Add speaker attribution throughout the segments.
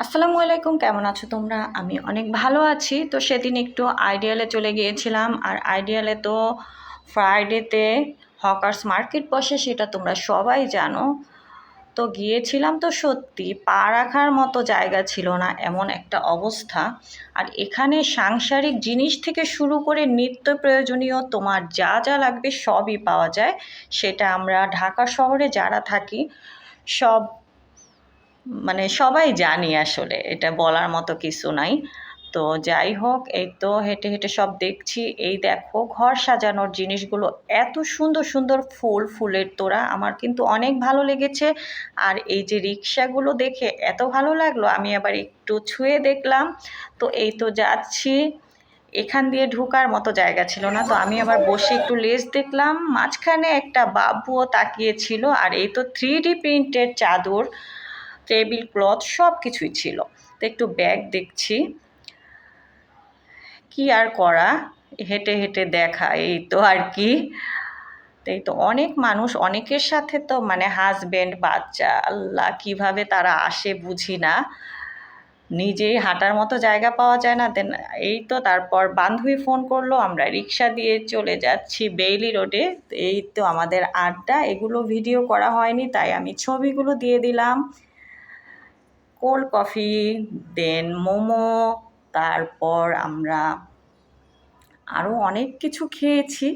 Speaker 1: আসসালামু আলাইকুম, কেমন আছো তোমরা? আমি অনেক ভালো আছি। তো সেদিন একটু আইডিয়ালে চলে গিয়েছিলাম, আর আইডিয়ালে তো ফ্রাইডেতে হকার্স মার্কেট বসে, সেটা তোমরা সবাই জানো। তো গিয়েছিলাম, তো সত্যি পা রাখার মতো জায়গা ছিল না, এমন একটা অবস্থা। আর এখানে সাংসারিক জিনিস থেকে শুরু করে নিত্য প্রয়োজনীয় তোমার যা যা লাগবে সবই পাওয়া যায়। সেটা আমরা ঢাকা শহরে যারা থাকি সব মানে সবাই জানি, আসলে এটা বলার মতো কিছু নাই। তো যাই হোক, এই তো হেঁটে হেঁটে সব দেখছি। এই দেখো ঘর সাজানোর জিনিসগুলো, এত সুন্দর সুন্দর ফুল, ফুলের তোড়া, আমার কিন্তু অনেক ভালো লেগেছে। আর এই যে রিক্সাগুলো দেখে এত ভালো লাগলো, আমি আবার একটু ছুঁয়ে দেখলাম। তো এই তো যাচ্ছি, এখান দিয়ে ঢোকার মতো জায়গা ছিল না, তো আমি আবার বসে একটু লেজ দেখলাম। মাঝখানে একটা বাবুও তাকিয়েছিল। আর এই তো 3D প্রিন্টের চাদর, টেবিল ক্লথ সব কিছুই ছিল। তো একটু ব্যাগ দেখছি, কি আর করা, হেঁটে হেঁটে দেখা, এই তো আর কি। এই তো অনেক মানুষ, অনেকের সাথে তো মানে হাজবেন্ড বাচ্চা, আল্লাহ কিভাবে তারা আসে বুঝি না। নিজেই হাঁটার মতো জায়গা পাওয়া যায় না। দেন এই তো তারপর বান্ধবী ফোন করলো, আমরা রিক্সা দিয়ে চলে যাচ্ছি বেইলি রোডে। এই তো আমাদের আড্ডা, এগুলো ভিডিও করা হয়নি তাই আমি ছবিগুলো দিয়ে দিলাম। কোল্ড কফি, দেন মোমো, তারপর আমরা আরও অনেক কিছু খেয়েছি।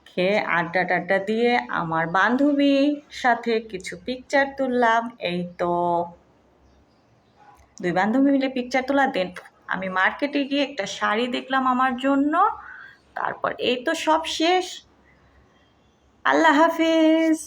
Speaker 1: খেয়ে আড্ডা টাড্ডা দিয়ে আমার বান্ধবীর সাথে কিছু পিকচার তুললাম। এই তো দুই বান্ধবী মিলে পিকচার তোলা। দেন আমি মার্কেটে গিয়ে একটা শাড়ি দেখলাম আমার জন্য। তারপর এই তো সব শেষ। আল্লাহ হাফিজ।